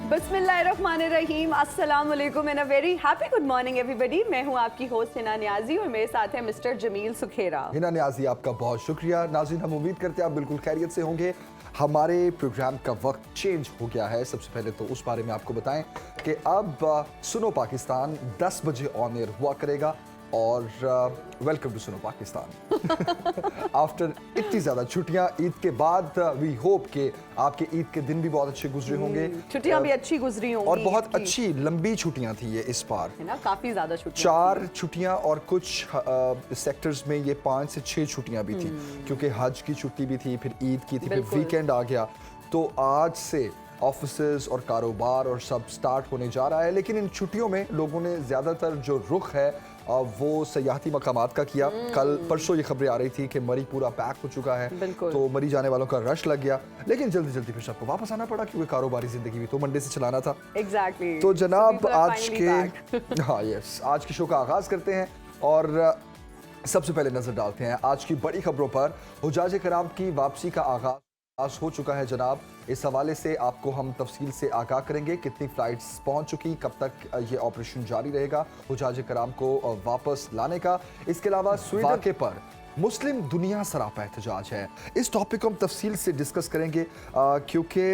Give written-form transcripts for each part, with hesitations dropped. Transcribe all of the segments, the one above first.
बिस्मिल्लाहिर्रहमानिर्रहीम, अस्सलाम वालेकुम and a very happy good morning everybody. मैं हूं आपकी होस्ट हिना नियाजी और मेरे साथ है मिस्टर जमील सुखेरा। हिना नियाजी, आपका बहुत शुक्रिया। नाज़रीन, हम उम्मीद करते हैं आप बिल्कुल खैरियत से होंगे। हमारे प्रोग्राम का वक्त चेंज हो गया है। सबसे पहले तो उस बारे में आपको बताएं कि अब सुनो पाकिस्तान 10 बजे ऑन एयर हुआ करेगा और वेलकम टू सुनो पाकिस्तान। आफ्टर इतनी ज़्यादा छुट्टियां ईद के बाद, वी होप कि आपके ईद के दिन भी बहुत अच्छे गुजरे होंगे, छुट्टियां भी अच्छी गुजरी होंगी और बहुत अच्छी लंबी छुट्टियां थी ये इस बार, है ना, काफी ज्यादा छुट्टियां 4 छुट्टियां और कुछ सेक्टर्स में ये 5 से 6 छुट्टियां भी थी, क्योंकि हज की छुट्टी भी थी, फिर ईद की थी, फिर वीकेंड आ गया। तो आज से ऑफिसेज और कारोबार और सब स्टार्ट होने जा रहा है। लेकिन इन छुट्टियों में लोगों ने ज़्यादातर जो रुख है वो सयाहती मकामात का किया। कल परसों ये खबरें आ रही थी कि मरी पूरा पैक हो चुका है, तो मरी जाने वालों का रश लग गया। लेकिन जल्दी जल्दी फिर सबको वापस आना पड़ा, क्योंकि कारोबारी जिंदगी भी तो मंडे से चलाना था। Exactly. तो जनाब So आज के हाँ यस आज के शो का आगाज करते हैं और सबसे पहले नजर डालते हैं आज की बड़ी खबरों पर। हुज्जाज कराम की वापसी का आगाज हो चुका है जनाब। इस हवाले से आपको हम तफसील से आगाह करेंगे। कितनी फ्लाइट्स पहुंच चुकी, कब तक ये ऑपरेशन जारी रहेगा हुज्जाज कराम को वापस लाने का। इसके अलावा स्वीडन वाक़े पर मुस्लिम दुनिया सरापा एहतजाज है। इस टॉपिक को हम तफसील से डिस्कस करेंगे, क्योंकि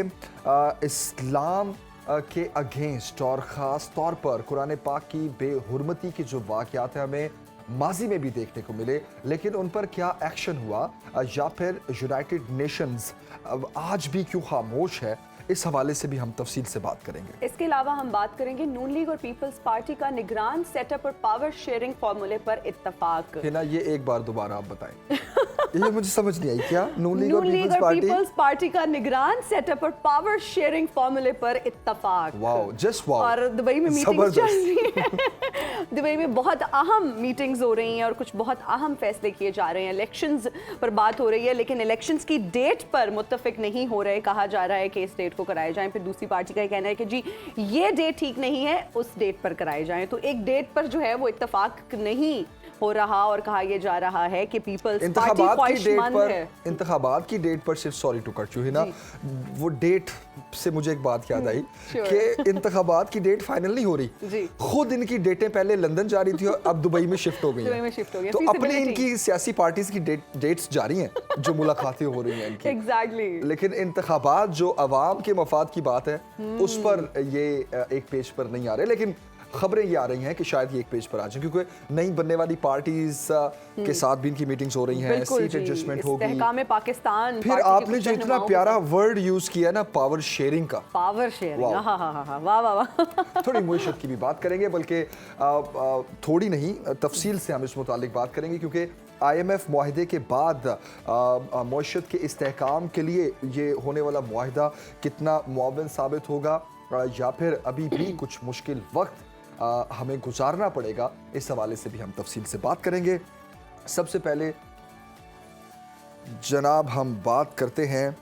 इस्लाम के अगेंस्ट और ख़ास तौर पर कुरान पाक की बेहुरमती के जो वाक़यात हैं हमें माजी में भी देखने को मिले, लेकिन उन पर क्या एक्शन हुआ या फिर यूनाइटेड नेशंस आज भी क्यों खामोश है, इस हवाले से भी हम तफसील से बात करेंगे। इसके अलावा हम बात करेंगे नून लीग और पीपल्स पार्टी का निगरान सेटअप और पावर शेयरिंग फॉर्मूले पर इत्तफाक। है ना, ये एक बार दोबारा आप बताएं। ये मुझे समझ नहीं आई, क्या नून लीग और पीपल्स पार्टी का निगरान सेटअप और पावर शेयरिंग फॉर्मूले पर इत्तफाक। Wow, just wow. और दुबई में मीटिंग्स चल रही है। दुबई में बहुत अहम मीटिंग्स हो रही हैं और कुछ बहुत अहम फैसले किए जा रहे हैं। इलेक्शंस पर बात हो रही है, लेकिन इलेक्शंस की डेट पर मुत्तफिक नहीं हो रहे। कहा जा रहा है कि इस डेट को कराए जाएं, फिर दूसरी पार्टी का कहना है कि जी ये डेट ठीक नहीं है, उस डेट पर कराए जाएं। तो एक डेट पर जो है वो इत्तफाक नहीं हो रहा और कहा यह जा रहा है कि पीपल्स पार्टी ख्वाहिशमंद है। इंतखाबात की डेट पर सिर्फ, sorry to cut you Hina, वो डेट से मुझे एक बात याद आई कि इंतखाबात की डेट फाइनल नहीं हो रही। खुद इनकी डेटें पहले लंदन जा रही थी और अब दुबई में शिफ्ट हो गई हैं। तो अपनी इनकी सियासी पार्टीज की डेट्स जारी हैं जो मुलाकातें हो रही हैं इनकी। एग्जैक्टली। लेकिन इंतखाबात जो अवाम के मफाद की बात है उस पर ये एक पेज पर नहीं आ रहे। लेकिन खबरें ये आ रही हैं कि शायद ये एक पेज पर आ जाए, क्योंकि नई बनने वाली पार्टीज के साथ भी इनकी मीटिंग्स हो रही हैं, सीट एडजस्टमेंट होगी, इस्तेहकाम पाकिस्तान। फिर आपने जो इतना प्यारा वर्ड यूज किया ना, पावर शेयरिंग का, पावर शेयरिंग, हाँ हाँ हाँ, वाह वाह वाह। थोड़ी मुआशरत की भी बात करेंगे, बल्कि थोड़ी नहीं, तफसील से हम इस मुतालिक बात करेंगे, क्योंकि IMF मुआहदे के बाद मुआशरत के इस्तेहकाम के लिए ये होने वाला मुआहदा कितना मुआवन साबित होगा या फिर अभी भी कुछ मुश्किल वक्त हमें गुजारना पड़ेगा, इस हवाले से भी हम तफसील से बात करेंगे। सबसे पहले जनाब हम बात करते हैं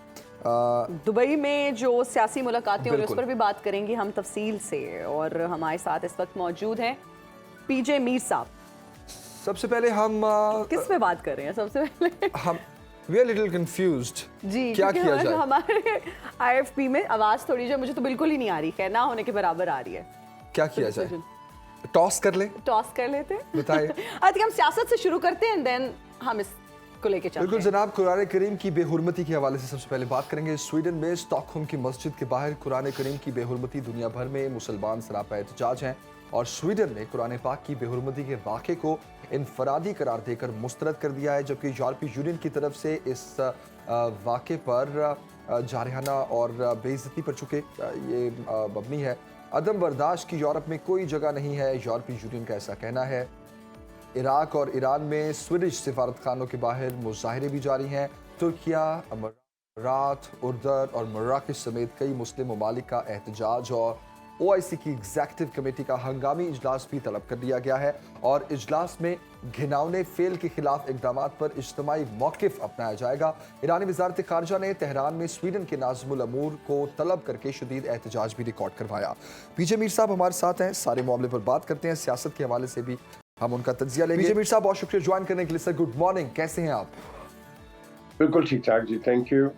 दुबई में जो सियासी मुलाकातें हो रही हैं उस पर भी बात करेंगे हम तफसील से। और हमारे साथ इस वक्त मौजूद हैं PJ मीर साहब। सबसे पहले हम किस पे बात कर रहे हैं? सबसे पहले हम We are little confused। जी, क्या किया जाए? हमारे IFP में आवाज थोड़ी जो मुझे तो बिल्कुल ही नहीं आ रही, खैर ना होने के बराबर आ रही है। क्या किया जाए? टॉस कर ले? टॉस कर लेते हैं। बताइए। आज हम सियासत से शुरू करते हैं, देन हम इसको लेके चलते हैं। बिल्कुल जनाब, कुरान करीम की बेहुरमती के हवाले से सबसे पहले बात करेंगे। स्वीडन में स्टॉकहोम की मस्जिद के बाहर कुरान करीम की बेहुरमती, दुनिया भर में मुसलमान सरापा एहतजाज हैं और स्वीडन ने कुरान पाक की बेहुरमती के वाक़े को इनफरादी करार देकर मुस्तरद कर दिया है, जबकि यूरोपीय यूनियन की तरफ से इस वाक़े पर जारहाना और बेइज्जती पर चुके ये मबनी है। अदम बर्दाश्त की यूरोप में कोई जगह नहीं है, यूरोपीय यूनियन का ऐसा कहना है। इराक और ईरान में स्वीडिश सिफारतखानों के बाहर मुजाहरे भी जारी हैं। तुर्किया, अमारात, उर्दन और मराकश समेत कई मुस्लिम ममालिक का एहतजाज और OIC की एग्जीक्यूटिव कमेटी का हंगामी इजलास भी तलब कर दिया गया है और इजलास में घिनौने फेल के खिलाफ इकदामात पर इज्तिमाई मौक़िफ़ अपनाया जाएगा। ईरानी वज़ारत ख़ारजा ने तेहरान में स्वीडन के नाज़िमुल अमूर को तलब करके शदीद एहतजाज भी रिकॉर्ड करवाया। PJ मीर साहब हमारे साथ हैं, सारे मामले पर बात करते हैं, सियासत के हवाले से भी हम उनका तज्जिया लेंगे। PJ मीर साहब बहुत शुक्रिया ज्वाइन करने के लिए। सर गुड मॉर्निंग, कैसे हैं आप? बिल्कुल ठीक ठाक जी, थैंक यू।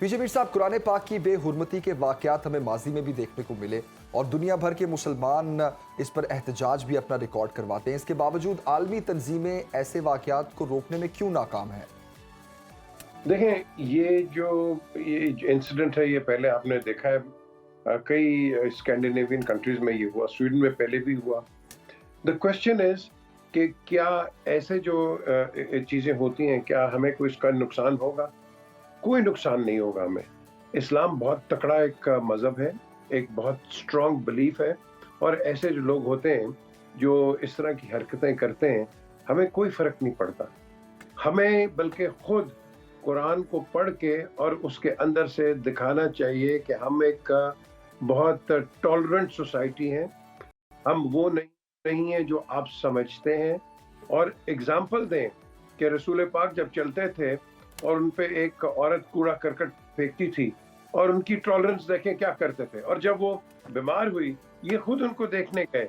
पीजे मीर साहब, कुरान पाक की बेहुरमती के वाकयात हमें माजी में भी देखने को मिले और दुनिया भर के मुसलमान इस पर एहतजाज भी अपना रिकॉर्ड करवाते हैं। इसके बावजूद आलमी तंजीमें ऐसे वाकयात को रोकने में क्यों नाकाम हैं? देखें, ये इंसिडेंट है, ये पहले आपने देखा है, कई स्कैंडिनेवियन कंट्रीज में ये हुआ, स्वीडन में पहले भी हुआ। द क्वेश्चन इज कि क्या ऐसे जो चीज़ें होती हैं, क्या हमें कोई इसका नुकसान होगा? कोई नुकसान नहीं होगा हमें। इस्लाम बहुत तकड़ा एक मज़हब है, एक बहुत स्ट्रॉन्ग बिलीफ है, और ऐसे जो लोग होते हैं जो इस तरह की हरकतें करते हैं, हमें कोई फ़र्क नहीं पड़ता। हमें बल्कि खुद कुरान को पढ़ के और उसके अंदर से दिखाना चाहिए कि हम एक बहुत टॉलरेंट सोसाइटी हैं, हम वो नहीं हैं जो आप समझते हैं। और एग्जाम्पल दें कि रसूल पाक जब चलते थे और उन पे एक औरत कूड़ा करकट फेंकती थी, और उनकी टॉलरेंस देखें क्या करते थे, और जब वो बीमार हुई ये खुद उनको देखने गए।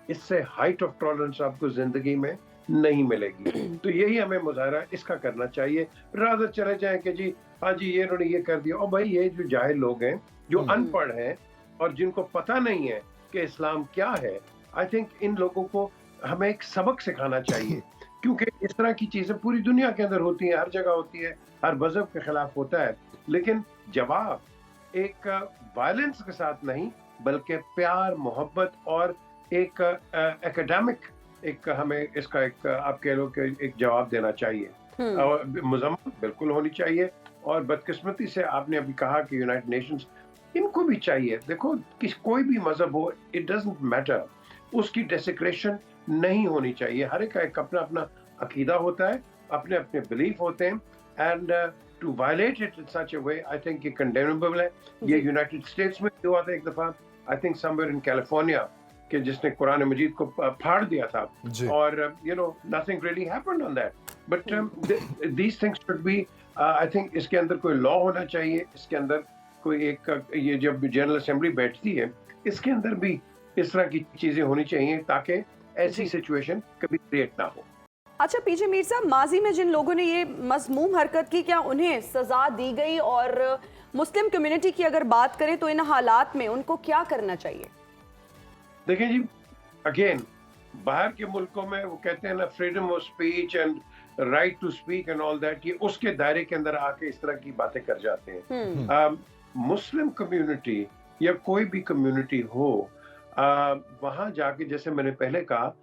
इससे हाइट ऑफ टॉलरेंस आपको जिंदगी में नहीं मिलेगी। तो यही हमें मुजाहरा इसका करना चाहिए, रादर चले जाएं कि जी हाँ जी ये उन्होंने ये कर दिया। और भाई ये जो जाहिल लोग हैं, जो अनपढ़ हैं और जिनको पता नहीं है कि इस्लाम क्या है, आई थिंक इन लोगों को हमें एक सबक सिखाना चाहिए, क्योंकि इस तरह की चीजें पूरी दुनिया के अंदर होती हैं, हर जगह होती है, हर मजहब के खिलाफ होता है। लेकिन जवाब एक वायलेंस के साथ नहीं, बल्कि प्यार, मोहब्बत और एक एकेडमिक एक हमें इसका एक आप कह लो कि एक जवाब देना चाहिए। और मुजम्मत बिल्कुल होनी चाहिए। और बदकिस्मती से आपने अभी कहा कि यूनाइटेड नेशंस, इनको भी चाहिए। देखो कि कोई भी मजहब हो, इट डजंट मैटर, उसकी डेसिक्रेशन नहीं होनी चाहिए। हर एक का एक अपना अपना अकीदा होता है, अपने अपने बिलीफ होते हैं, and to violate it in such a way, I think ये कंडेमेबल है। ये यूनाइटेड स्टेट्स में हुआ था एक दफा, I think somewhere in California, कि जिसने कुरान मजीद को फाड़ दिया था, और you know nothing really happened on that, but these things should be, I think इसके अंदर कोई लॉ होना चाहिए, इसके अंदर कोई एक ये जब जनरल असेंबली बैठती है, इसके अंदर भी इस तरह की चीजें होनी चाहिए ताकि ऐसी सिचुएशन कभी क्रिएट ना हो। अच्छा पीजे मीर साहब, माजी में जिन लोगों ने ये मज़मूम हरकत की, क्या उन्हें सजा दी गई? और मुस्लिम कम्युनिटी की अगर बात करें तो इन हालात में उनको क्या करना चाहिए? देखिए जी, अगेन बाहर के मुल्कों में वो कहते हैं ना, freedom of speech and right to speak and all that, ये उसके दायरे के अंदर आके इस तरह की बातें कर जाते हैं। मुस्लिम कम्युनिटी या कोई भी कम्युनिटी हो, वहाँ जाके, जैसे मैंने पहले कहा,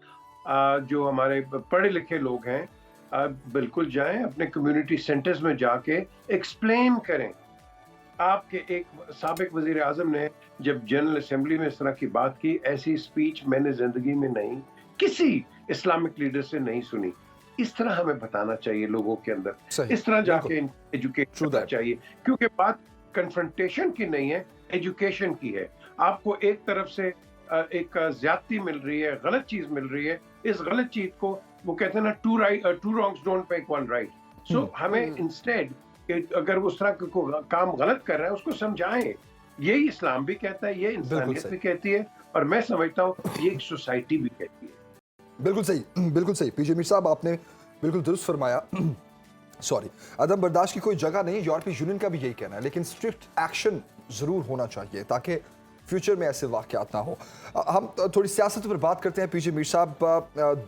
जो हमारे पढ़े लिखे लोग हैं, बिल्कुल जाएं अपने कम्युनिटी सेंटर्स में जाके एक्सप्लेन करें। आपके एक साबिक वजीर आजम ने जब जनरल असेंबली में इस तरह की बात की, ऐसी स्पीच मैंने जिंदगी में नहीं किसी इस्लामिक लीडर से नहीं सुनी। इस तरह हमें बताना चाहिए लोगों के अंदर, इस तरह जाके एजुकेट करना चाहिए, क्योंकि बात कन्फ्रंटेशन की नहीं है, एजुकेशन की है। आपको एक तरफ से एक ज्यादती मिल रही है, गलत चीज मिल रही है, इस गलत चीज को वो कहते हैं ना, two wrongs don't make one right. So हमें इंस्टेड, अगर उस तरह को काम गलत कर रहा है उसको समझाएं। यही इस्लाम भी कहता है, ये इंसानियत भी कहती है, और मैं समझता हूँ ये एक सोसाइटी भी कहती है। बिल्कुल सही, बिल्कुल सही। पीजे मीर साहब, आपने बिल्कुल दुरुस्त फरमाया। सॉरी, अदम बर्दाश्त की कोई जगह नहीं, यूरोपीय यूनियन का भी यही कहना है, लेकिन स्ट्रिक्ट एक्शन जरूर होना चाहिए ताकि फ्यूचर में ऐसे वाकयात ना हो। हम थोड़ी सियासत पर बात करते हैं। पीजे मीर साहब,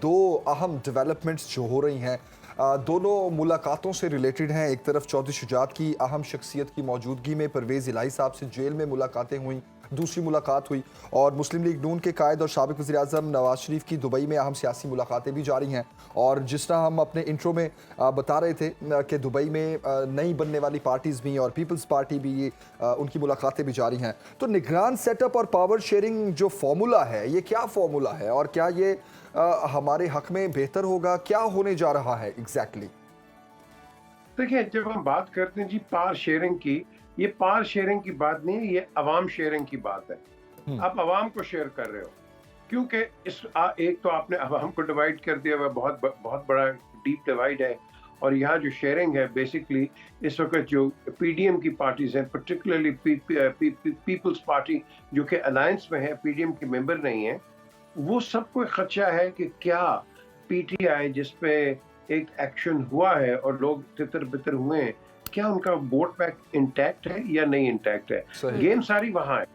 दो अहम डेवलपमेंट्स जो हो रही हैं, दोनों मुलाकातों से रिलेटेड हैं। एक तरफ चौधरी शुजात की अहम शख्सियत की मौजूदगी में परवेज़ इलाही साहब से जेल में मुलाकातें हुई, दूसरी मुलाकात हुई, और मुस्लिम लीग नून के कायद और साबिक वज़ीर आज़म नवाज शरीफ की दुबई में अहम सियासी मुलाकातें भी जारी हैं। और जिस तरह हम अपने इंट्रो में बता रहे थे कि दुबई में नई बनने वाली पार्टीज़ भी और पीपल्स पार्टी भी, उनकी मुलाकातें भी जारी हैं। तो निगरान सेटअप और पावर शेयरिंग जो फॉर्मूला है, ये क्या फॉर्मूला है और क्या ये हमारे हक में बेहतर होगा? क्या होने जा रहा है एग्जैक्टली? देखिए, जब हम बात करते हैं जी पावर शेयरिंग की, ये पावर शेयरिंग की बात नहीं है, ये अवाम शेयरिंग की बात है। आप अवाम को शेयर कर रहे हो, क्योंकि एक तो आपने अवाम को डिवाइड कर दिया हुआ, बहुत बड़ा डीप डिवाइड है। और यहाँ जो शेयरिंग है, बेसिकली इस वक्त जो पीडीएम की पार्टीज हैं, पर्टिकुलरली पीपल्स पार्टी जो कि अलायंस में है, पीडीएम की मेंबर नहीं है, वो सबको खदशा है कि क्या पीटीआई जिस पे एक एक्शन हुआ है और लोग तितर बितर हुए हैं, क्या उनका वोट बैंक इंटैक्ट है या नहीं इंटैक्ट है। सही। गेम सारी वहां है,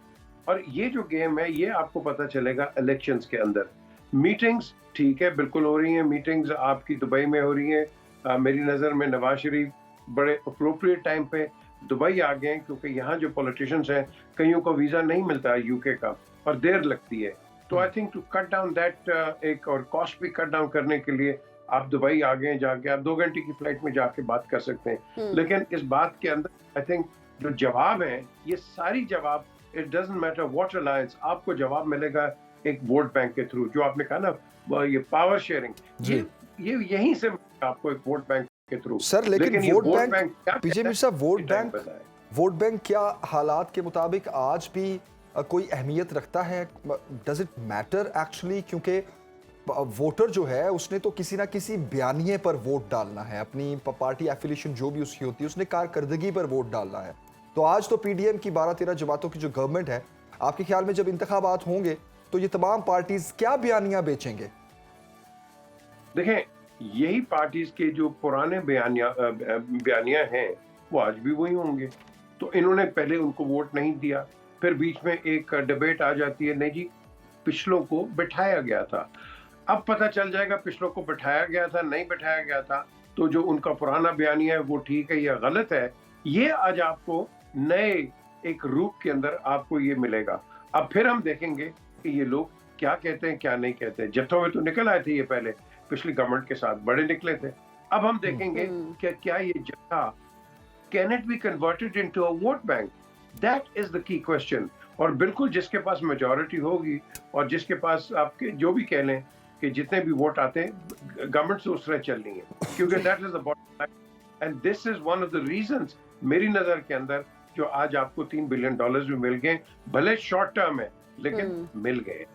और ये जो गेम है ये आपको पता चलेगा इलेक्शंस के अंदर। मीटिंग्स ठीक है, बिल्कुल हो रही हैं, मीटिंग्स आपकी दुबई में हो रही हैं। मेरी नज़र में नवाज शरीफ बड़े अप्रोप्रिएट टाइम पे दुबई आ गए हैं, क्योंकि यहाँ जो पॉलिटिशियंस हैं कईयों को वीज़ा नहीं मिलता है यूके का, और देर लगती है। तो I think to cut down that, एक और कॉस्ट भी कट डाउन करने के लिए आप दुबई आ गए, जाके आप 2 घंटे की फ्लाइट में जाके बात कर सकते हैं। लेकिन इस बात के अंदर आई थिंक जो जवाब है, ये सारी जवाब, it doesn't matter what alliance, आपको जवाब मिलेगा एक वोट बैंक के थ्रू। जो आपने कहा ना ये पावर शेयरिंग, ये यहीं से आपको एक वोट बैंक के थ्रू। सर लेकिन ये वोट बैंक क्या पीजे मीर साहब, वोट बैंक क्या हालात के मुताबिक आज भी कोई अहमियत रखता है? Does it matter actually? क्योंकि वोटर जो है उसने तो किसी ना किसी बयानिए पर वोट डालना है, अपनी पार्टी एफिलिएशन जो भी उसकी होती है उसने कारकर्दगी पर वोट डालना है। तो आज तो पीडीएम की 12-13 जमातों की जो गवर्नमेंट है, आपके ख्याल में जब इंतखाबात होंगे तो ये तमाम पार्टीज क्या बयानियां बेचेंगे? देखें, यही पार्टीज के जो पुराने बयानियां हैं वो आज भी वही होंगे। तो इन्होंने पहले उनको वोट नहीं दिया, फिर बीच में एक डिबेट आ जाती है, नहीं जी पिछलों को बिठाया गया था। अब पता चल जाएगा पिछलों को बिठाया गया था नहीं बिठाया गया था, तो जो उनका पुराना बयानिया है वो ठीक है या गलत है, ये आज आपको नए एक रूप के अंदर आपको ये मिलेगा। अब फिर हम देखेंगे कि ये लोग क्या कहते हैं क्या नहीं कहते हैं। जत्थों में तो निकल आए थे ये पहले, पिछली गवर्नमेंट के साथ बड़े निकले थे। अब हम देखेंगे कि क्या ये जत्था can it be converted into a vote bank, that is the key question. और बिल्कुल जिसके पास मेजॉरिटी होगी और जिसके पास आपके जो भी कह लें कि जितने भी वोट आते हैं, गवर्नमेंट से उस तरह चलनी है, क्योंकि that is the bottom line. And this is one of the reasons मेरी नजर के अंदर जो आज आपको $3 बिलियन भी मिल गए, भले शॉर्ट टर्म है लेकिन मिल गए।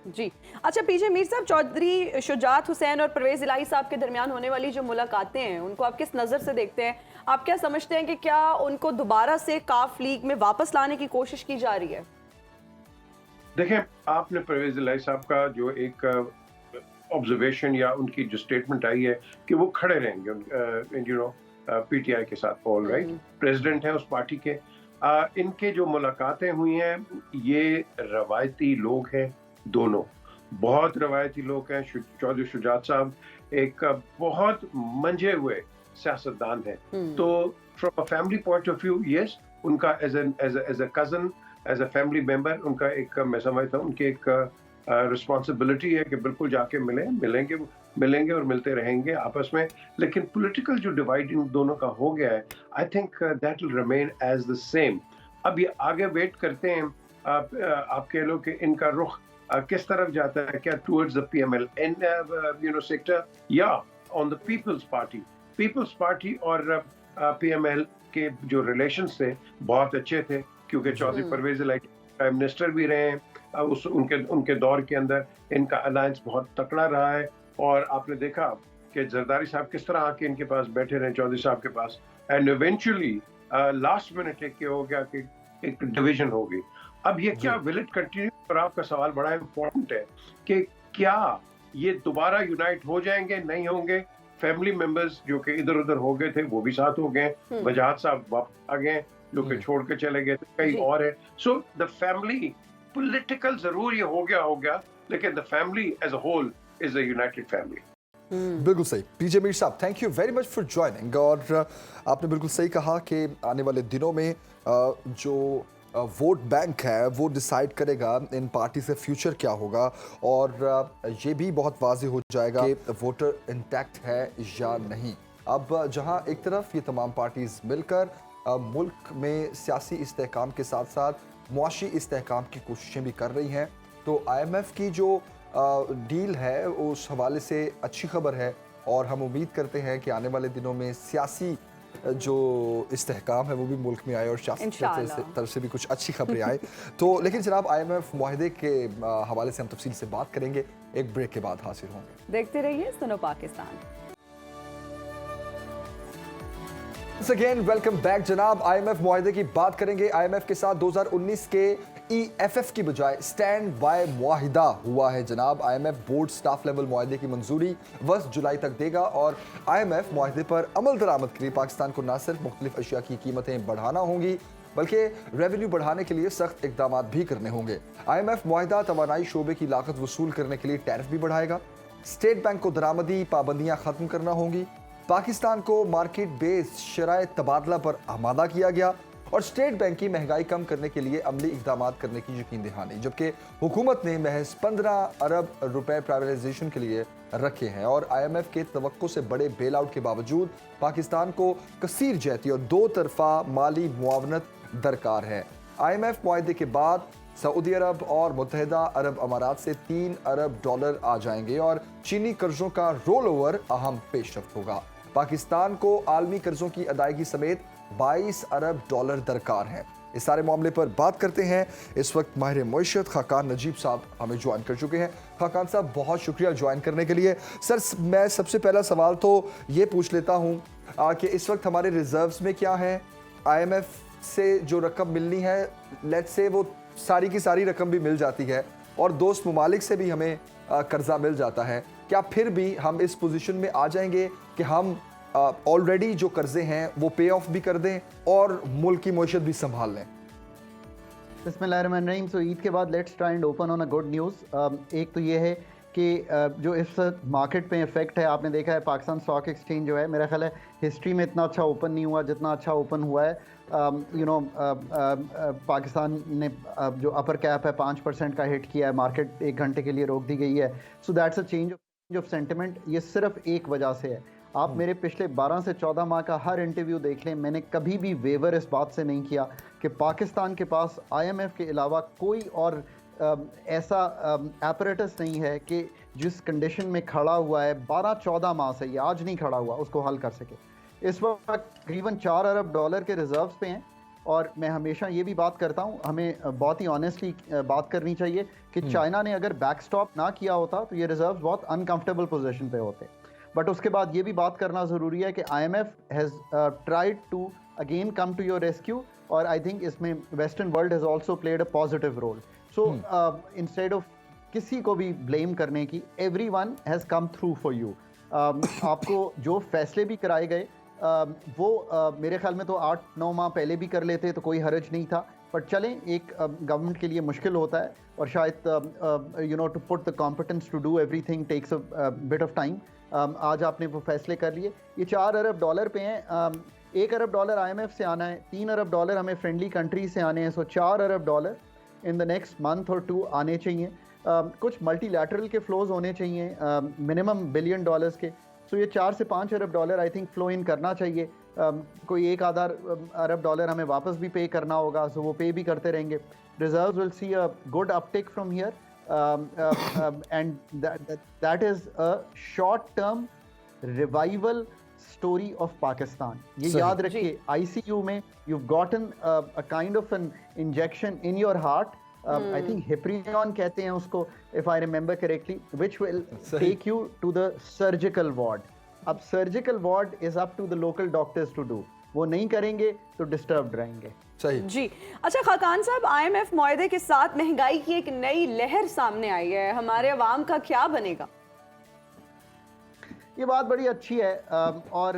जी अच्छा, पीजे मीर साहब, चौधरी शुजात हुसैन और परवेज इलाही साहब के दरमियान होने वाली जो मुलाकातें हैं उनको आप किस नज़र से देखते हैं? आप क्या समझते हैं कि क्या उनको दोबारा से काफ लीग में वापस लाने की कोशिश की जा रही है? देखें, आपने परवेज इलाही साहब का जो एक ऑब्जर्वेशन या उनकी जो स्टेटमेंट आई है कि वो खड़े रहेंगे यू नो पीटीआई के साथ, ऑल राइट, प्रेसिडेंट हैं उस पार्टी के। इनके जो मुलाकातें हुई हैं, ये रवायती लोग हैं, दोनों बहुत रवायती लोग हैं। चौधरी शुजात साहब एक बहुत मंझे हुए सियासतदान है। तो from a family point of view, yes, उनका as a cousin, as a family member, उनका एक, मैं समझता हूँ उनकी एक रिस्पॉन्सिबिलिटी है कि बिल्कुल जाके मिलेंगे और मिलते रहेंगे आपस में। लेकिन पॉलिटिकल जो डिवाइड इन दोनों का हो गया है, I think that will remain as the same. अब ये आगे वेट करते हैं, आप कह लो कि इनका रुख किस तरफ जाता है, क्या टुवर्ड्स द पीएमएल सेक्टर या ऑन द पीपल्स पार्टी। और पीएमएल के जो रिलेशंस थे बहुत अच्छे थे, क्योंकि चौधरी परवेज इलाही प्राइम मिनिस्टर भी रहे हैं, उनके दौर के अंदर इनका अलायंस बहुत तकड़ा रहा है। और आपने देखा कि जरदारी साहब किस तरह आके इनके पास बैठे रहे, चौधरी साहब के पास, एंड इवेंचुअली लास्ट मिनट एक हो गया कि एक डिवीजन हो गई। अब ये क्या विल इट कंटिन्यू? और आपका सवाल बड़ा इंपॉर्टेंट है कि क्या ये दोबारा यूनाइट हो जाएंगे, नहीं होंगे। फैमिली मेंबर्स जो कि इधर उधर हो गए थे वो भी साथ हो गए, वजाहत साहब वापस आ गए जो कि छोड़ के चले गए थे, कई और है। सो द फैमिली पॉलिटिकल जरूर ये हो गया, लेकिन the family as a whole is a united family. बिल्कुल सही। PJ Mir sahab, thank you very much for joining. और आपने बिल्कुल सही कहा कि आने वाले दिनों में जो वोट बैंक है वो डिसाइड करेगा इन पार्टी से फ्यूचर क्या होगा, और ये भी बहुत वाज़ेह हो जाएगा कि वोटर इंटैक्ट है या नहीं। अब जहां एक तरफ ये तमाम पार्टीज मिलकर मुल्क में सियासी इस्तेहकाम के साथ साथ मुआशी इस्तेहकाम की कोशिशें भी कर रही हैं, तो IMF की जो डील है उस हवाले से अच्छी खबर है, और हम उम्मीद करते हैं कि आने वाले दिनों में सियासी जो इस्तेहकाम है वो भी मुल्क में आए और सियासी तरफ से भी कुछ अच्छी खबरें आए। तो लेकिन जनाब, IMF मुआहदे के हवाले से हम तफसील से बात करेंगे, एक ब्रेक के बाद हासिल होंगे। देखते रहिए Suno Pakistan. Again welcome back जनाब। IMF मुआहदे की बात करेंगे। IMF के साथ 2019 के STEFF की बजाय स्टैंड बाय मुआहिदा हुआ है जनाब। IMF बोर्ड स्टाफ लेवल मुआहिदे की मंजूरी 10 जुलाई तक देगा और IMF मुआहिदे पर अमल दरामद के लिए पाकिस्तान को न सिर्फ मुख्तलिफ अशिया की कीमतें बढ़ाना होंगी बल्कि रेवेन्यू बढ़ाने के लिए सख्त इकदाम भी करने होंगे। IMF मुआहिदा तवानाई शोबे की लागत वसूल करने के लिए टैरिफ भी बढ़ाएगा। स्टेट बैंक को दरामदी पाबंदियां खत्म करना होंगी। पाकिस्तान को मार्केट बेस्ड शराय तबादला पर आमादा किया गया और स्टेट बैंक की महंगाई कम करने के लिए अमली इकदाम करने की यकीन दहानी, जबकि हुकूमत ने महज 15 अरब रुपए प्राइवेटाइजेशन के लिए रखे हैं। और IMF के तवक्को से बड़े बेल आउट के बावजूद पाकिस्तान को कसीर जहती और दो तरफा माली मुआवनत दरकार है। IMF मुआहदे के बाद सऊदी अरब और मुत्तहिदा अरब अमारात से $3 अरब आ जाएंगे और चीनी कर्जों का रोल ओवर अहम पेशरफ्त होगा। पाकिस्तान को आलमी कर्जों की अदायगी समेत $22 अरब दरकार है। इस सारे मामले पर बात करते हैं। इस वक्त माहिर मईशत खाकान नजीब साहब हमें ज्वाइन कर चुके हैं। खाकान साहब, बहुत शुक्रिया ज्वाइन करने के लिए। सर, मैं सबसे पहला सवाल तो ये पूछ लेता हूँ कि इस वक्त हमारे रिजर्व्स में क्या है? IMF से जो रकम मिलनी है, लेट्स से वो सारी की सारी रकम भी मिल जाती है और दोस्त ममालिक से भी हमें कर्जा मिल जाता है, क्या फिर भी हम इस पोजीशन में आ जाएंगे कि हम ऑलरेडी जो कर्जे हैं वो पे ऑफ भी कर दें और मुल्क की मईशत भी संभाल लें? बिस्मिल्लाहिर्रहमानिर्रहीम। सो ईद के बाद let's try and open on a good news. एक तो ये है कि जो इस मार्केट पे इफेक्ट है, आपने देखा है पाकिस्तान स्टॉक एक्सचेंज जो है, मेरा ख्याल है हिस्ट्री में इतना अच्छा ओपन नहीं हुआ जितना अच्छा ओपन हुआ है। पाकिस्तान ने जो अपर कैप है 5% का हिट किया है, मार्केट 1 घंटे के लिए रोक दी गई है। So that's a change of sentiment. ये सिर्फ एक वजह से है। आप मेरे पिछले 12 से 14 माह का हर इंटरव्यू देख लें, मैंने कभी भी वेवर इस बात से नहीं किया कि पाकिस्तान के पास IMF के अलावा कोई और ऐसा एपरेटस नहीं है कि जिस कंडीशन में खड़ा हुआ है 12-14 माह से, ये आज नहीं खड़ा हुआ, उसको हल कर सके। इस वक्त तकरीबन $4 अरब के रिजर्व्स पे हैं और मैं हमेशा ये भी बात करता हूँ, हमें बहुत ही ऑनेस्टली बात करनी चाहिए कि चाइना ने अगर बैकस्टॉप ना किया होता तो ये रिजर्व्स बहुत अनकंफर्टेबल पोजीशन पे होते। बट उसके बाद ये भी बात करना ज़रूरी है कि IMF has tried to again come to your rescue और आई थिंक इसमें western world has also played a positive role. So instead of किसी को भी ब्लेम करने की, everyone has come through for you. आपको जो फैसले भी कराए गए वो मेरे ख्याल में तो 8-9 माह पहले भी कर लेते तो कोई हर्ज नहीं था। पर चलें, एक गवर्नमेंट के लिए मुश्किल होता है और शायद to put the competence to do everything takes a bit of time. आज आपने वो फैसले कर लिए। ये $4 अरब पे हैं। $1 अरब IMF से आना है, $3 अरब हमें फ्रेंडली कंट्री से आने हैं। सो $4 अरब इन द नेक्स्ट मंथ और 2 आने चाहिए। कुछ मल्टीलैटरल के फ्लोज होने चाहिए, मिनिमम $1 बिलियन के। सो ये $4 से $5 अरब आई थिंक फ्लो इन करना चाहिए। कोई $1 अरब हमें वापस भी पे करना होगा, सो वो पे भी करते रहेंगे। Reserves will see a good Uptake from here and that is a short term revival story of Pakistan. ये याद रखिए, ICU में you've gotten a kind of an injection in your heart. I think Hyperion कहते हैं उसको, if I remember correctly, which will take you to the surgical ward. अब surgical ward is up to the local doctors to do. वो नहीं करेंगे तो disturb रहेंगे। सही जी। अच्छा खाकान साहब, IMF मुआहदे के साथ महंगाई की एक नई लहर सामने आई है, हमारे अवाम का क्या बनेगा? ये बात बड़ी अच्छी है और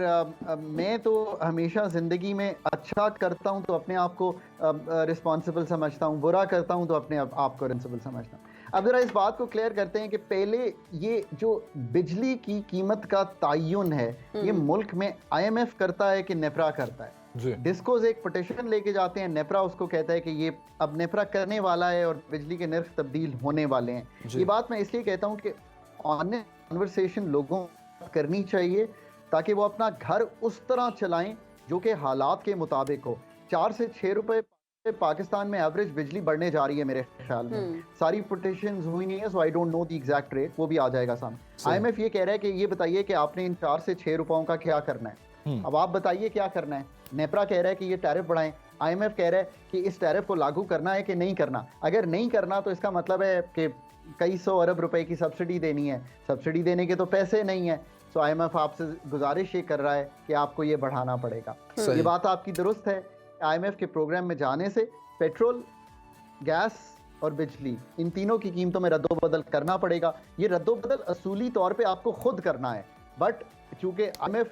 मैं तो हमेशा ज़िंदगी में अच्छा करता हूँ तो अपने आप को रिस्पॉन्सिबल समझता हूँ, बुरा करता हूँ तो अपने आप को रिस्पॉन्सिबल समझता हूँ। अब ज़रा इस बात को क्लियर करते हैं कि पहले ये जो बिजली की कीमत का तयन है, ये मुल्क में IMF करता है कि नेफ्रा करता है? डिस्कोज एक पटिशन लेके जाते हैं, नेफ्रा उसको कहता है कि ये अब नेफ्रा करने वाला है और बिजली के नर्ख तब्दील होने वाले हैं। ये बात मैं इसलिए कहता हूँ कि ऑनेस्ट कन्वर्सेशन लोगों करनी चाहिए ताकि वो अपना घर उस तरह चलाएं जो कि हालात के मुताबिक हो। 4 से 6 रुपए पाकिस्तान में एवरेज बिजली बढ़ने जा रही है मेरे ख्याल में। सारी पटिशंस हुई नहीं है, so I don't know the exact rate, वो भी आ जाएगा सामने। IMF ये कह रहा है कि ये बताइए कि आपने इन 4 से 6 रुपयों का क्या करना है। अब आप बताइए क्या करना है। नेप्रा कह रहा है कि ये टैरिफ बढ़ाएं, IMF कह रहा है कि इस टैरिफ को लागू करना है कि नहीं करना। अगर नहीं करना तो इसका मतलब है कि कई 100 अरब रुपए की सब्सिडी देनी है, सब्सिडी देने के तो पैसे नहीं है। सो IMF आपसे गुजारिश ये कर रहा है कि आपको ये बढ़ाना पड़ेगा। ये बात आपकी दुरुस्त है। IMF के प्रोग्राम में जाने से पेट्रोल गैस और बिजली, इन तीनों की कीमतों में रद्दोबदल करना पड़ेगा। ये रद्दोबदल असूली तौर पे आपको खुद करना है, बट चूंकि IMF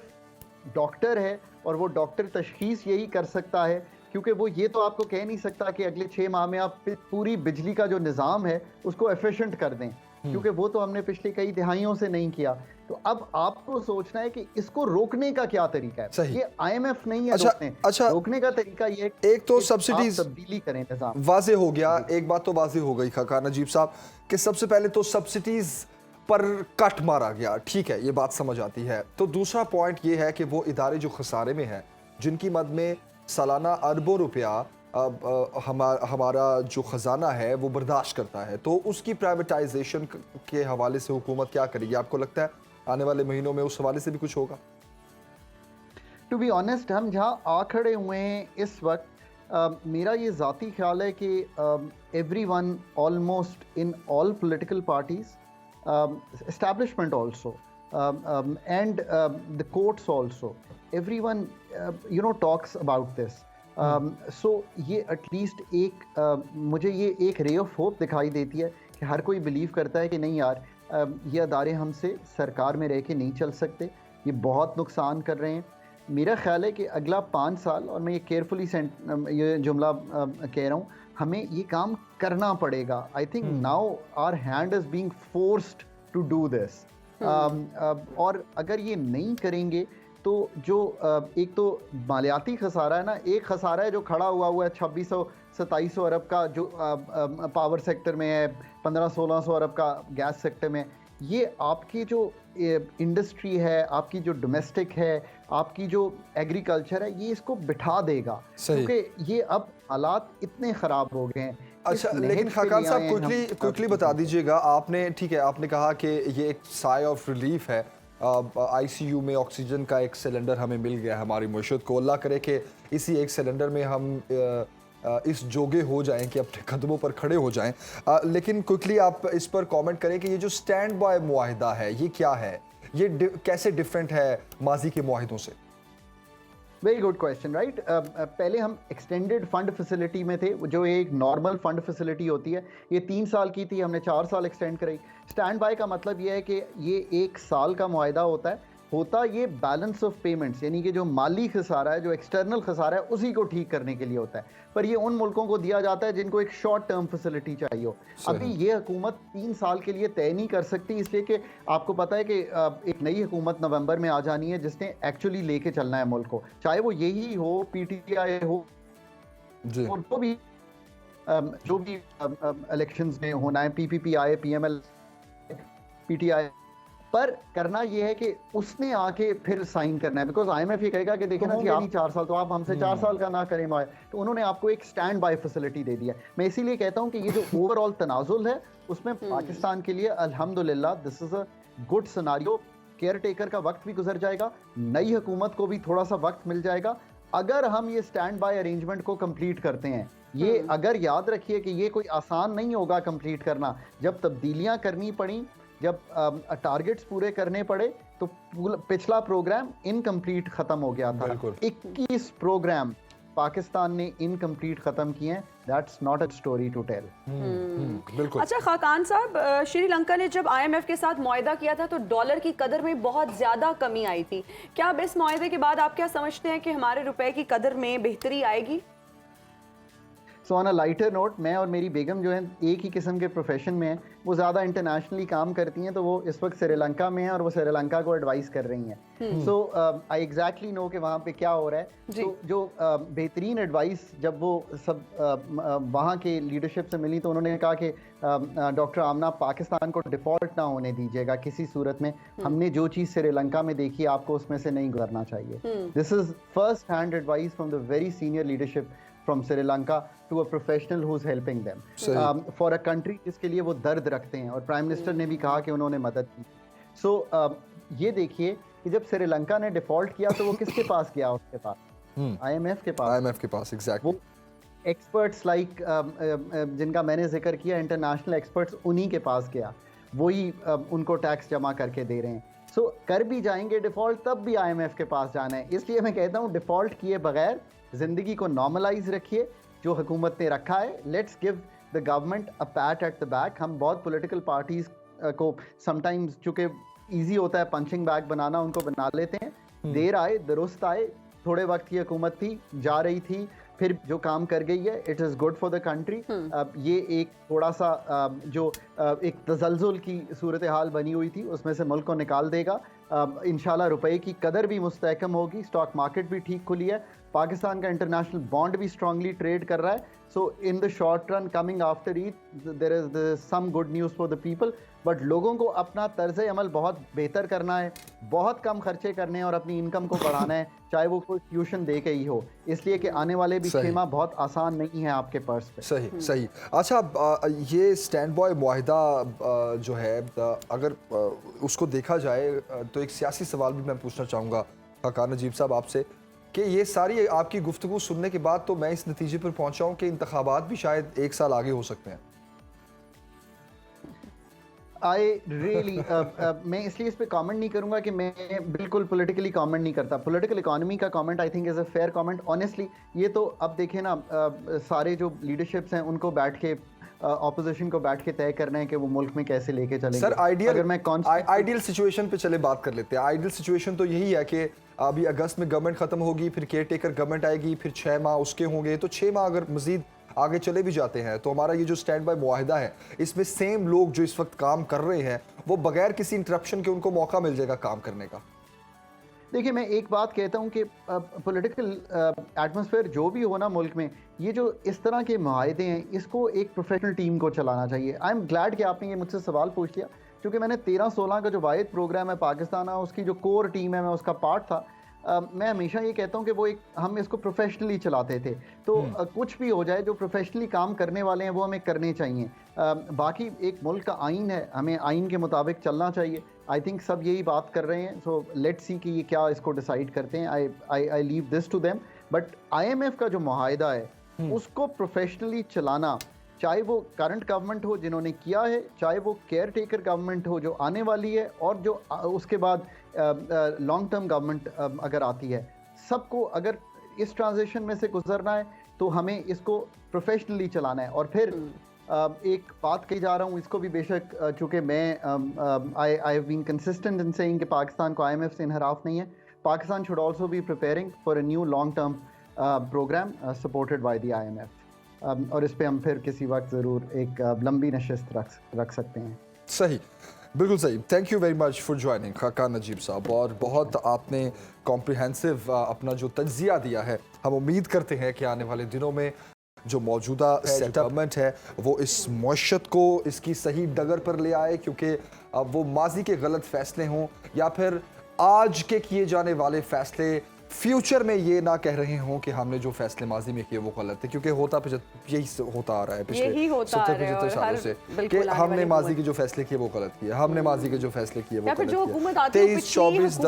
डॉक्टर है और वो डॉक्टर तशखीस यही कर सकता है, क्योंकि वो ये तो आपको कह नहीं सकता कि अगले 6 माह में आप पूरी बिजली का जो निज़ाम है उसको एफिशिएंट कर दें, क्योंकि वो तो हमने पिछली कई दिहाइयों से नहीं किया। तो अब आपको सोचना है कि इसको रोकने का क्या तरीका है। सही। ये IMF नहीं है अच्छा, रोकने का तरीका ये है एक तो कि सब्सिडीज आप तब्दीली करें निज़ाम। वाजे हो गया, एक बात तो वाजे हो गई खान नजीब साहब कि सबसे पहले तो सब्सिडीज पर कट मारा गया, ठीक है, ये बात समझ आती है। तो दूसरा पॉइंट ये है कि वो इदारे जो खसारे में हैं, जिनकी मद में सालाना अरबों रुपया हमारा जो ख़जाना है वो बर्दाश्त करता है, तो उसकी प्राइवेटाइजेशन के हवाले से हुकूमत क्या करेगी? आपको लगता है आने वाले महीनों में उस हवाले से भी कुछ होगा? टू बी ऑनेस्ट, हम जहाँ आ खड़े हुए हैं इस वक्त, मेरा ये ज़ाती ख्याल है कि everyone almost in all political parties, establishment also, and the courts also, everyone talks about this. So ये एटलीस्ट एक मुझे ये एक रे ऑफ होप दिखाई देती है कि हर कोई बिलीव करता है कि नहीं यार, ये अदारे हमसे सरकार में रह के नहीं चल सकते, ये बहुत नुकसान कर रहे हैं। मेरा ख्याल है कि अगला 5 साल, और मैं ये केयरफुली ये जुमला कह रहा हूँ, हमें ये काम करना पड़ेगा। I think now our hand is being forced to do this. और अगर ये नहीं करेंगे तो जो एक तो मालियाती खसारा है ना, एक खसारा है जो खड़ा हुआ है 2600-2700 अरब का, जो पावर सेक्टर में है, 1500-1600 अरब का गैस सेक्टर में। ये आपकी जो इंडस्ट्री है, आपकी जो डोमेस्टिक है, आपकी जो एग्रीकल्चर है, ये इसको बिठा देगा, क्योंकि ये अब हालात इतने ख़राब हो गए हैं। अच्छा, लेकिन खाकान साहब क्विकली बता दीजिएगा, आपने ठीक है, आपने कहा कि ये एक साय ऑफ रिलीफ है, ICU में ऑक्सीजन का एक सिलेंडर हमें मिल गया हमारी मुशत को। अल्लाह करे कि इसी एक सिलेंडर में हम इस जोगे हो जाएं कि अपने कदमों पर खड़े हो जाएं। लेकिन क्विकली आप इस पर कमेंट करें कि ये जो स्टैंड बाय मुआहिदा है ये क्या है, ये कैसे डिफरेंट है माजी के मुआहिदों से? Very good question, right. पहले हम एक्सटेंडेड फंड फैसिलिटी में थे, जो एक नॉर्मल फंड फैसिलिटी होती है, ये 3 साल की थी, हमने 4 साल एक्सटेंड कराई। स्टैंड बाय का मतलब ये है कि ये 1 साल का मुआहिदा होता ये बैलेंस ऑफ पेमेंट्स, यानी कि जो माली खसारा है, जो एक्सटर्नल खसारा है, उसी को ठीक करने के लिए होता है। पर ये उन मुल्कों को दिया जाता है जिनको एक शॉर्ट टर्म फैसिलिटी चाहिए हो। अभी ये हुकूमत 3 साल के लिए तय नहीं कर सकती, इसलिए कि आपको पता है कि एक नई हुकूमत नवंबर में आ जानी है जिसने एक्चुअली लेके चलना है मुल्क को, चाहे वो यही हो, PTI हो, और जो भी इलेक्शंस में होना है, PPP, PML, PTI, पर करना यह है कि उसने आके फिर साइन करना है। बिकॉज IMF ये कहेगा कि देखिए ना जी, आप 4 साल, तो आप हमसे 4 साल का ना करें माए, तो उन्होंने आपको एक स्टैंड बाय फैसिलिटी दे दिया। मैं इसीलिए कहता हूं कि ये जो ओवरऑल तनाजुल है उसमें पाकिस्तान के लिए अल्हम्दुलिल्लाह this is a good scenario. Care taker का वक्त भी गुजर जाएगा, नई हुकूमत को भी थोड़ा सा वक्त मिल जाएगा, अगर हम ये स्टैंड बाय अरेंजमेंट को कंप्लीट करते हैं। ये अगर याद रखिए कि ये कोई आसान नहीं होगा कंप्लीट करना, जब तब्दीलियां करनी पड़ी, जब टारगेट्स पूरे करने पड़े, तो पिछला प्रोग्राम इनकम्प्लीट खत्म हो गया था। 21 प्रोग्राम पाकिस्तान ने इनकम्प्लीट खत्म किए हैं। That's not a story to tell. बिल्कुल। अच्छा खाकान साहब, श्रीलंका ने जब IMF के साथ मुआहिदा किया था तो डॉलर की कदर में बहुत ज़्यादा कमी आई थी। क्या अब इस मुआहिदे के बाद आप क्या समझते हैं कि हमारे रुपए की कदर में बेहतरी आएगी? So on a lighter note, मैं और मेरी बेगम जो है एक ही किस्म के प्रोफेशन में हैं, वो ज़्यादा इंटरनेशनली काम करती हैं, तो वो इस वक्त श्रीलंका में हैं और वो श्रीलंका को एडवाइस कर रही हैं। सो आई एग्जैक्टली नो कि वहाँ पे क्या हो रहा है। तो जो बेहतरीन एडवाइस जब वो सब वहाँ के लीडरशिप से मिली, तो उन्होंने कहा कि डॉक्टर आमना, पाकिस्तान को डिफ़ॉल्ट ना होने दीजिएगा किसी सूरत में। हमने जो चीज़ श्रीलंका में देखी, आपको उसमें से नहीं गुजरना चाहिए। This is first hand advice from the very senior leadership from Sri Lanka to a professional who's helping them for a country जिसके लिए वो दर्द रखते हैं, और प्राइम मिनिस्टर ने भी कहा कि उन्होंने मदद की। सो ये देखिए कि जब श्रीलंका ने डिफॉल्ट किया तो वो किसके पास गया? उसके पास IMF के पास एग्जैक्टली। वो एक्सपर्ट्स लाइक जिनका मैंने जिक्र किया, इंटरनेशनल एक्सपर्ट्स, उन्हीं के पास गया, वही उनको टैक्स जमा करके दे रहे हैं। सो कर भी जाएंगे डिफॉल्ट, तब भी IMF के पास जाना है। इसलिए मैं कहता हूँ डिफॉल्ट किए बगैर ज़िंदगी को नॉर्मलाइज रखिए, जो हुकूमत ने रखा है। Let's give the government a PAT at the back. हम बहुत पॉलिटिकल पार्टीज को समटाइम्स, चूंकि ईजी होता है पंचिंग बैग बनाना, उनको बना लेते हैं। देर आए दुरुस्त आए, थोड़े वक्त की हुकूमत थी, जा रही थी, फिर जो काम कर गई है, it is good for the country. ये एक थोड़ा सा एक तसलजुल की सूरत हाल बनी हुई थी, उसमें से मुल्क को निकाल देगा। इंशाल्लाह रुपए की कदर भी मुस्तहकम होगी, स्टॉक मार्केट भी ठीक खुली है, पाकिस्तान का इंटरनेशनल बॉन्ड भी स्ट्रांगली ट्रेड कर रहा है। So in the short run coming after Eid there is some good news for the people. But लोगों को अपना तर्ज अमल बहुत बेहतर करना है, बहुत कम खर्चे करने हैं और अपनी इनकम को बढ़ाना है, चाहे वो कोई ट्यूशन दे के ही हो, इसलिए कि आने वाले भी 6 माह बहुत आसान नहीं है आपके पर्स पे। सही सही। अच्छा, ये स्टैंड बाय मुआहिदा जो है, अगर उसको देखा जाए तो एक सियासी सवाल भी मैं पूछना चाहूँगा खाकान नजीब साहब आपसे, कि ये सारी आपकी गुफ्तगू सुनने के बाद तो मैं इस नतीजे पर पहुँचा हूँ कि इंतखाबात भी शायद 1 साल आगे हो सकते हैं। आई रियली मैं इसलिए इस पे कमेंट नहीं करूंगा कि मैं बिल्कुल पॉलिटिकली कमेंट नहीं करता। पॉलिटिकल इकोनॉमी का comment I think is a fair comment honestly. ये तो अब देखें ना, सारे जो लीडरशिप्स हैं उनको बैठ के ऑपोजिशन को बैठ के तय करना है कि वो मुल्क में कैसे लेके चलेंगे। सर आइडियल सिचुएशन पे चले बात कर लेते हैं। आइडियल सिचुएशन तो यही है कि अभी अगस्त में गवर्नमेंट खत्म होगी, फिर केयर टेकर गवर्नमेंट आएगी, फिर 6 माह उसके होंगे, तो 6 माह अगर मजीद आगे चले भी जाते हैं तो हमारा ये जो स्टैंड बाय मुआहिदा है, इसमें सेम लोग जो इस वक्त काम कर रहे हैं वो बगैर किसी इंटरप्शन के उनको मौका मिल जाएगा काम करने का। देखिए, मैं एक बात कहता हूँ कि पॉलिटिकल एटमॉस्फेयर जो भी हो ना मुल्क में, ये जो इस तरह के मुआहिदे हैं, इसको एक प्रोफेशनल टीम को चलाना चाहिए। आई एम ग्लैड कि आपने ये मुझसे सवाल पूछ लिया, क्योंकि मैंने 13-16 का जो वाहिद प्रोग्राम है पाकिस्तान, उसकी जो कोर टीम है, मैं उसका पार्ट था। मैं हमेशा ये कहता हूँ कि वो एक हम इसको प्रोफेशनली चलाते थे, तो कुछ भी हो जाए जो प्रोफेशनली काम करने वाले हैं वो हमें करने चाहिए। बाकी एक मुल्क का आइन है, हमें आइन के मुताबिक चलना चाहिए। आई थिंक सब यही बात कर रहे हैं, सो लेट्स सी कि ये क्या इसको डिसाइड करते हैं। I leave this to them. But IMF का जो मुआहिदा है उसको प्रोफेशनली चलाना, चाहे वो करंट गवर्नमेंट हो जिन्होंने किया है, चाहे वो केयर टेकर गवर्नमेंट हो जो आने वाली है, और जो उसके बाद लॉन्ग टर्म गवर्नमेंट अगर आती है, सबको अगर इस ट्रांजिशन में से गुजरना है तो हमें इसको प्रोफेशनली चलाना है। और फिर एक बात कही जा रहा हूँ, इसको भी बेशक चूँकि मैं I have been consistent in saying कि पाकिस्तान को IMF से इनहराफ नहीं है। Pakistan should also be preparing for a new long term program supported by the IMF। और इस पे हम फिर किसी वक्त ज़रूर एक लंबी नशिस्त रख सकते हैं। सही, बिल्कुल सही। Thank you very much for joining Khaqan Najeeb sahab, और बहुत आपने कॉम्प्रिहेंसिव अपना जो तज्जिया दिया है। हम उम्मीद करते हैं कि आने वाले दिनों में जो मौजूदा गवर्नमेंट है वो इस मौशत को इसकी सही डगर पर ले आए, क्योंकि वो माजी के गलत फैसले हों या फिर आज के किए जाने वाले फैसले फ्यूचर में ये ना कह रहे हों कि हमने जो फैसले माजी में किए वो गलत है, क्योंकि यही होता आ रहा है पिछले 70-75 सालों से कि हमने माजी के जो फैसले किए वो गलत किए, हमने माजी के जो फैसले किए वो गलत किए। 23-24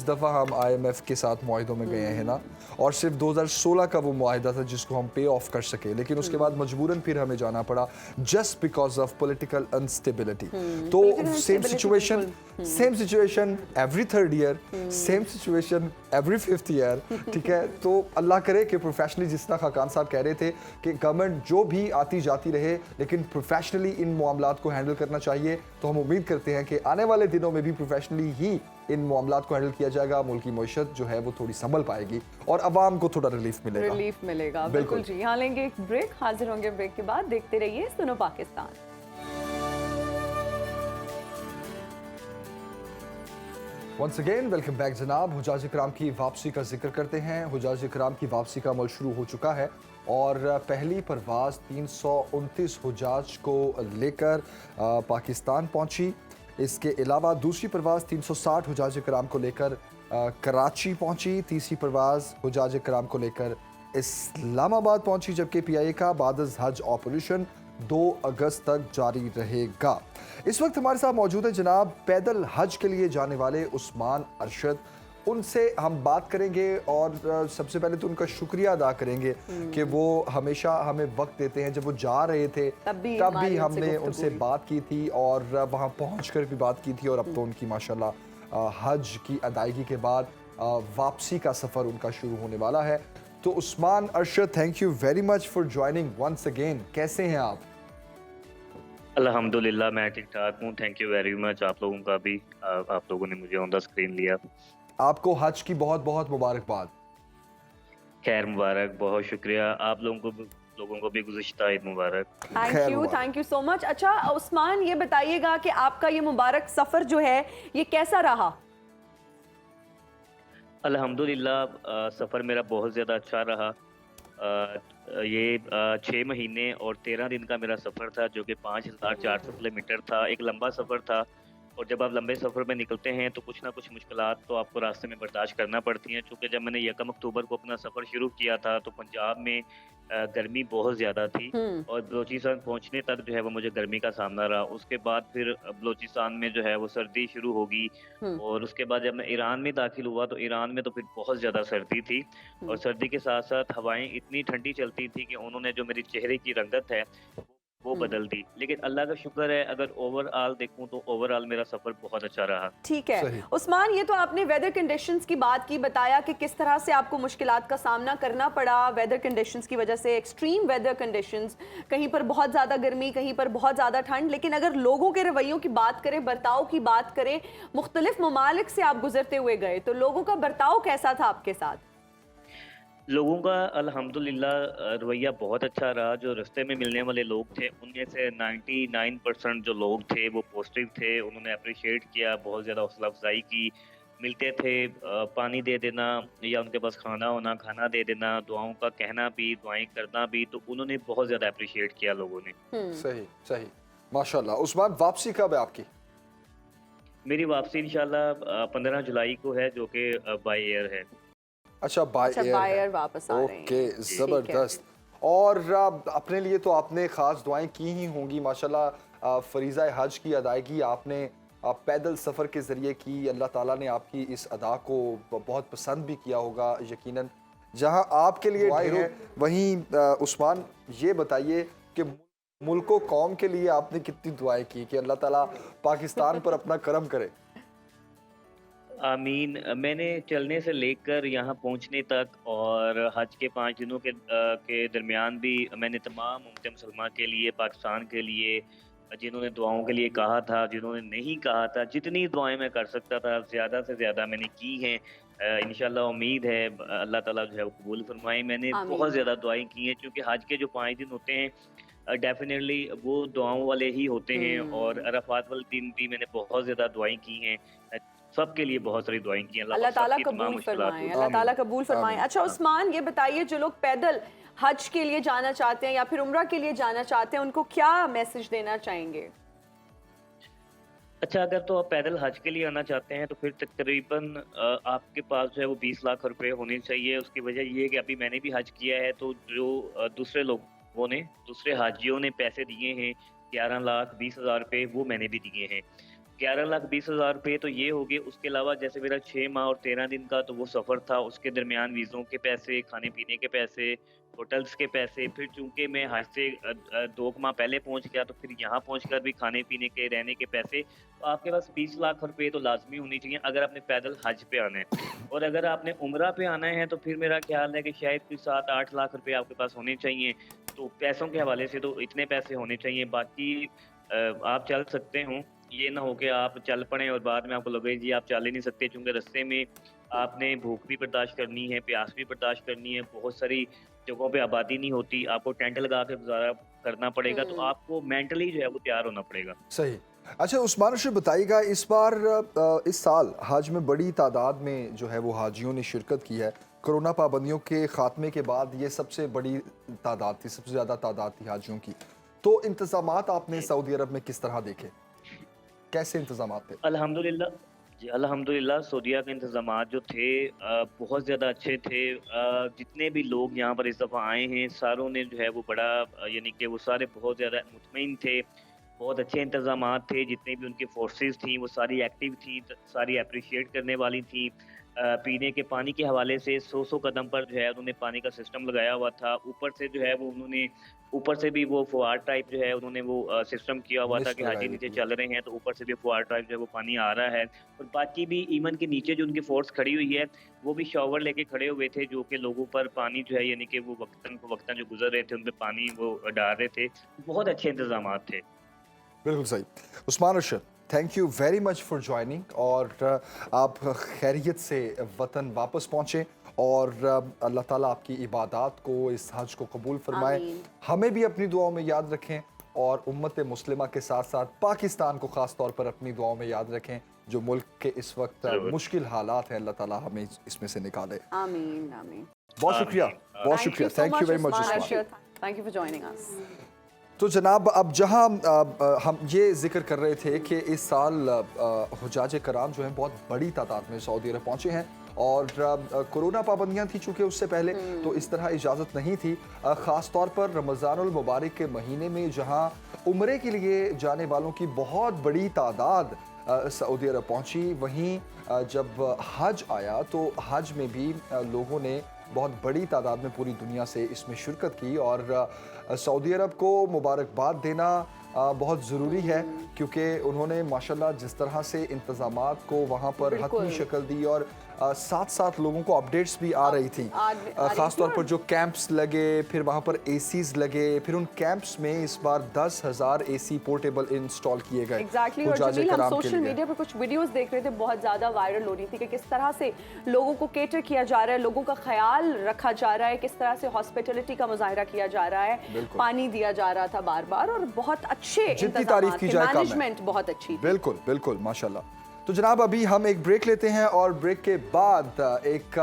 दफ़ा हम IMF के साथ मुआहिदों में गए हैं ना, और सिर्फ 2016 का वो मुआहिदा था जिसको हम पे ऑफ कर सके, लेकिन उसके बाद मजबूरन फिर हमें जाना पड़ा just because of political instability. तो same situation every 3rd year, same situation every 5th year, ठीक है। तो अल्लाह करे कि प्रोफेशनली, जिस तरह खाकान साहब कह रहे थे कि गवर्नमेंट जो भी आती जाती रहे, लेकिन प्रोफेशनली इन मामलात को हैंडल करना चाहिए। तो हम उम्मीद करते हैं कि आने वाले दिनों में भी प्रोफेशनली ही इन मामलात को हैंडल किया जाएगा। मुल्क की मईशत जो है वो थोड़ी संभल पाएगी और आवाम को थोड़ा रिलीफ मिलेगा। बिल्कुल जी। यहाँ लेंगे एक ब्रेक, हाजिर होंगे ब्रेक के बाद। देखते रहिए Suno Pakistan. Once again welcome back जनाब। हुजाज इकराम की वापसी का जिक्र करते हैं। हुजाज इकराम की वापसी का अमल शुरू हो चुका है और पहली परवाज़ 329 हुजाज को लेकर पाकिस्तान पहुंची। इसके अलावा दूसरी परवाज़ 360 हुजाज इकराम को लेकर कराची पहुंची। तीसरी परवाज़ हुजाज इकराम को लेकर इस्लामाबाद पहुंची, जबकि PIA का बादज़ हज ऑपरेशन 2 अगस्त तक जारी रहेगा। इस वक्त हमारे साथ मौजूद है जनाब पैदल हज के लिए जाने वाले उस्मान अरशद। उनसे हम बात करेंगे और सबसे पहले तो उनका शुक्रिया अदा करेंगे कि वो हमेशा हमें वक्त देते हैं। जब वो जा रहे थे तब भी हमने उनसे बात की थी और वहाँ पहुँचकर भी बात की थी, और अब तो उनकी माशाल्लाह हज की अदायगी के बाद वापसी का सफ़र उनका शुरू होने वाला है। तो Usman Arshad, thank you very much for joining once again. कैसे हैं आप? अल्हम्दुलिल्लाह मैं ठीक ठाक हूँ। थैंक यू वेरी मच आप लोगों का भी। आप लोगों ने मुझे ऑन द स्क्रीन लिया। आपको हज की बहुत बहुत मुबारकबाद। खैर मुबारक, बहुत शुक्रिया। आप लोगों को भी गुज़िश्ता ईद मुबारक। खैर मुबारक। Thank you so much. अच्छा उस्मान, ये बताइएगा कि आपका ये मुबारक सफ़र जो है ये कैसा रहा? अल्हम्दुलिल्लाह सफ़र मेरा बहुत ज़्यादा अच्छा रहा। ये 6 महीने और 13 दिन का मेरा सफ़र था, जो कि 5,400 किलोमीटर था। एक लंबा सफ़र था, और जब आप लंबे सफ़र में निकलते हैं तो कुछ ना कुछ मुश्किलात तो आपको रास्ते में बर्दाश्त करना पड़ती हैं। चूँकि जब मैंने 1 अक्टूबर को अपना सफ़र शुरू किया था तो पंजाब में गर्मी बहुत ज़्यादा थी, हम्म। और बलूचिस्तान पहुँचने तक जो है वो मुझे गर्मी का सामना रहा। उसके बाद फिर बलूचिस्तान में जो है वो सर्दी शुरू होगी, हम्म। और उसके बाद जब मैं ईरान में दाखिल हुआ तो ईरान में तो फिर बहुत ज़्यादा सर्दी थी, और सर्दी के साथ-साथ हवाएँ इतनी ठंडी चलती थी कि उन्होंने जो मेरी चेहरे की रंगत है वो बदल दी। लेकिन अल्लाह का शुक्र है, अगर ओवरऑल देखूँ तो ओवरऑल मेरा सफ़र बहुत अच्छा रहा। ठीक है सही। उस्मान, ये तो आपने वेदर कंडीशंस की बात की, बताया कि किस तरह से आपको मुश्किलात का सामना करना पड़ा वेदर कंडीशंस की वजह से, एक्सट्रीम वेदर कंडीशंस, कहीं पर बहुत ज़्यादा गर्मी, कहीं पर बहुत ज़्यादा ठंड। लेकिन अगर लोगों के रवैयों की बात करें, बर्ताव की बात करें, मुख्तलिफ ममालिक से आप गुजरते हुए गए, तो लोगों का बर्ताव कैसा था आपके साथ? लोगों का अल्हम्दुलिल्लाह रवैया बहुत अच्छा रहा। जो रास्ते में मिलने वाले लोग थे उनमें से 99% जो लोग थे वो पॉजिटिव थे। उन्होंने अप्रिशिएट किया, बहुत ज़्यादा हौसला अफजाई की। मिलते थे, पानी दे देना या उनके पास खाना होना, खाना दे देना, दुआओं का कहना भी, दुआएं करना भी, तो उन्होंने बहुत ज़्यादा अप्रिशिएट किया लोगों ने। सही सही, माशाल्लाह। उस्मान, वापसी कब है आपकी? मेरी वापसी इंशाल्लाह 15 जुलाई को है, जो कि बाय एयर है। अच्छा, बाय अच्छा, एयर बाय है। एयर वापस आ रहे हैं। ओके, ठीक है। ज़बरदस्त। और अपने लिए तो आपने ख़ास दुआएं की ही होंगी माशाल्लाह। फरीज़ा हज की अदायगी आपने पैदल सफ़र के ज़रिए की। अल्लाह ताला ने आपकी इस अदा को बहुत पसंद भी किया होगा यकीनन। जहां आपके लिए दुआएं हैं, वहीं उस्मान ये बताइए कि मुल्को कौम के लिए आपने कितनी दुआएं की कि अल्लाह ताला पाकिस्तान पर अपना करम करे? आमीन। मैंने चलने से लेकर यहाँ पहुँचने तक और हज के 5 दिनों के दरमियान भी मैंने तमाम उम्मत मुसलमान के लिए, पाकिस्तान के लिए, जिन्होंने दुआओं के लिए कहा था, जिन्होंने नहीं कहा था, जितनी दुआएं मैं कर सकता था ज़्यादा से ज़्यादा मैंने की हैं। इंशाल्लाह उम्मीद है अल्लाह ताला जो है वो कबूल फरमाए। मैंने आमीन। बहुत ज़्यादा दुआएं की हैं, क्योंकि हज के जो 5 दिन होते हैं डेफिनेटली वो दुआओं वाले ही होते हैं, और अरफात वाले दिन भी मैंने बहुत ज़्यादा दुआएं की हैं। सबके लिए बहुत सारी दुआएं की हैं। अल्लाह पाक ताला सबकी तमाम कबूल मुश्किलात फरमाए, दूर अल्लाह करे। ताला कबूल फरमाए। आमीन। अच्छा उस्मान, ये बताइए जो लोग पैदल हज के लिए जाना चाहते हैं या फिर उम्रा के लिए जाना चाहते हैं, उनको क्या मैसेज देना चाहेंगे? अच्छा, अगर तो आप पैदल हज के लिए आना चाहते हैं तो फिर तकरीबन आपके पास जो है वो 20 लाख रुपए होने चाहिए। उसकी वजह ये है कि अभी मैंने भी हज किया है, तो जो दूसरे लोगों ने, दूसरे हाजियों ने पैसे दिए हैं 11,20,000 रुपए, वो मैंने भी दिए हैं। 11,20,000 रुपए तो ये हो गए। उसके अलावा जैसे मेरा 6 माह और 13 दिन का तो वो सफ़र था, उसके दरमियान वीज़ों के पैसे, खाने पीने के पैसे, होटल्स के पैसे, फिर चूँकि मैं हज से 2 माह पहले पहुँच गया तो फिर यहाँ पहुँचकर भी खाने पीने के, रहने के पैसे। तो आपके पास 20 लाख रुपए तो लाज़मी होनी चाहिए अगर आपने पैदल हज पे आना है। और अगर आपने उम्रा पे आना है तो फिर मेरा ख्याल है कि शायद कोई 7-8 लाख रुपए आपके पास होने चाहिए। तो पैसों के हवाले से तो इतने पैसे होने चाहिए। बाकी आप चल सकते हो, ये ना हो कि आप चल पड़ें और बाद में आपको लगे जी आप चल ही नहीं सकते, क्योंकि रास्ते में आपने भूख भी बर्दाश्त करनी है, प्यास भी बर्दाश्त करनी है, बहुत सारी जगहों पे आबादी नहीं होती, आपको टेंट लगा के गुजारा करना पड़ेगा, तो आपको मेंटली जो है वो तैयार होना पड़ेगा। सही। अच्छा उस्मान अरशद, बताइएगा इस बार इस साल हज में बड़ी तादाद में जो है वो हाजियों ने शिरकत की है। कोरोना पाबंदियों के खात्मे के बाद ये सबसे बड़ी तादाद थी, सबसे ज़्यादा तादाद थी हाजियों की। तो इंतज़ामात आपने सऊदी अरब में किस तरह देखे? कैसे इंतज़ामात थे? अल्हम्दुलिल्लाह जी, अल्हम्दुलिल्लाह सऊदीया के इंतज़ामात जो थे बहुत ज़्यादा अच्छे थे। जितने भी लोग यहाँ पर इस दफ़ा आए हैं, सारों ने जो है वो बड़ा यानी कि वो सारे बहुत ज़्यादा मुतमईन थे, बहुत अच्छे इंतज़ामात थे। जितनी भी उनकी फ़ोर्सेस थी वो सारी एक्टिव थी, सारी एप्रिशिएट करने वाली थी। पीने के पानी के हवाले से 100 कदम पर जो है उन्होंने पानी का सिस्टम लगाया हुआ था। ऊपर से जो है वो उन्होंने ऊपर से भी वो फुहार टाइप जो है उन्होंने वो सिस्टम किया हुआ था मिस्ट कि हाजी लगाई नीचे थी। चल रहे हैं तो ऊपर से भी फुहार टाइप जो है वो पानी आ रहा है। और बाकी भी ईवन के नीचे जो उनकी फोर्स खड़ी हुई है वो भी शॉवर लेके खड़े हुए थे, जो कि लोगों पर पानी जो है यानी कि वो वक्तन जो गुजर रहे थे उन पे पानी वो डाल रहे थे। बहुत अच्छे इंतजाम थे। बिल्कुल सही। Usman Arshad, thank you very much for joining, और आप खैरियत से वतन वापस पहुँचें और अल्लाह ताला आपकी इबादत को, इस हज को कबूल फरमाए। आमीन। हमें भी अपनी दुआओं में याद रखें और उम्मत मुस्लिमा के साथ साथ पाकिस्तान को ख़ास तौर पर अपनी दुआओं में याद रखें, जो मुल्क के इस वक्त ज़रूर। मुश्किल हालात हैं। अल्लाह ताला हमें इसमें से निकाले। आमीन आमीन। बहुत शुक्रिया, बहुत शुक्रिया, thank you very much Usman Usman. Arshad, thank you for joining us. तो जनाब, अब जहां हम ये जिक्र कर रहे थे कि इस साल हुजाज कराम जो हैं बहुत बड़ी तादाद में सऊदी अरब पहुंचे हैं, और कोरोना पाबंदियां थी चूँकि उससे पहले, तो इस तरह इजाज़त नहीं थी। ख़ास तौर पर रमज़ानुल मुबारक के महीने में जहां उम्रे के लिए जाने वालों की बहुत बड़ी तादाद सऊदी अरब पहुंची, वहीं जब हज आया तो हज में भी लोगों ने बहुत बड़ी तादाद में पूरी दुनिया से इसमें शिरकत की। और सऊदी अरब को मुबारकबाद देना बहुत ज़रूरी है, क्योंकि उन्होंने माशाल्लाह जिस तरह से इंतज़ामात को वहाँ पर बिल्कुल। हतमी शक्ल दी, और साथ साथ लोगों को अपडेट्स भी आ रही थी। आ रही ख़ास थी तौर और- पर जो कैंप्स लगे, फिर वहाँ पर एसीज़ लगे, फिर उन कैंप्स में इस बार 10,000 एसी पोर्टेबल इंस्टॉल किए गए। एग्जैक्टली। और हुज्जाज जमील, हम कराम के सोशल लिए। मीडिया पर कुछ वीडियोस देख रहे थे, बहुत ज़्यादा वायरल हो रही थी कि किस तरह से लोगों को केटर किया जा रहा है, लोगों का ख्याल रखा जा रहा है, किस तरह से हॉस्पिटलिटी का मुजाहरा किया जा रहा है, बिल्कुल। पानी दिया जा रहा था बार बार, और बहुत अच्छे जितनी तारीफ की जाए कम है। मैनेजमेंट बहुत अच्छी थी। बिल्कुल बिल्कुल, माशाल्लाह। तो जनाब, अभी हम एक ब्रेक लेते हैं और ब्रेक के बाद एक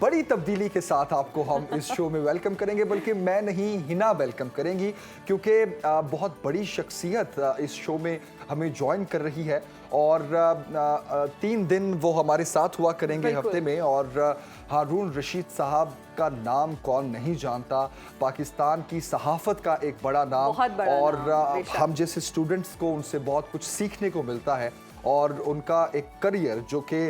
बड़ी तब्दीली के साथ आपको हम इस शो में वेलकम करेंगे, बल्कि मैं नहीं, हिना वेलकम करेंगी, क्योंकि बहुत बड़ी शख्सियत इस शो में हमें ज्वाइन कर रही है, और 3 दिन वो हमारे साथ हुआ करेंगे बिल्कुल। हफ्ते में। और हारून रशीद साहब का नाम कौन नहीं जानता, पाकिस्तान की सहाफ़त का एक बड़ा नाम, बहुत बड़ा और नाम, बेशक। हम जैसे स्टूडेंट्स को उनसे बहुत कुछ सीखने को मिलता है, और उनका एक करियर जो कि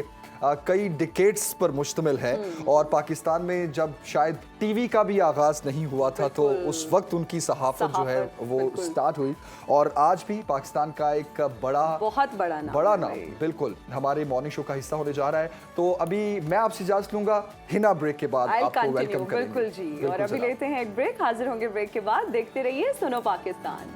कई डिकेड्स पर मुश्तमिल है। और पाकिस्तान में जब शायद टीवी का भी आगाज़ नहीं हुआ था, तो बिल्कुल। उस वक्त उनकी सहाफ़त जो है सहाफ़त, वो बिल्कुल। स्टार्ट हुई, और आज भी पाकिस्तान का एक बहुत बड़ा नाम है। बिल्कुल हमारे मॉर्निंग शो का हिस्सा होने जा रहा है। तो अभी मैं आपसे इजाज़त लूंगा, हिना ब्रेक के बाद I'll आपको continue, वेलकम करेंगे। बिल्कुल जी। और बिल्कुल अभी जनाब। लेते हैं एक ब्रेक, हाजिर होंगे ब्रेक के बाद। देखते रहिए सुनो पाकिस्तान।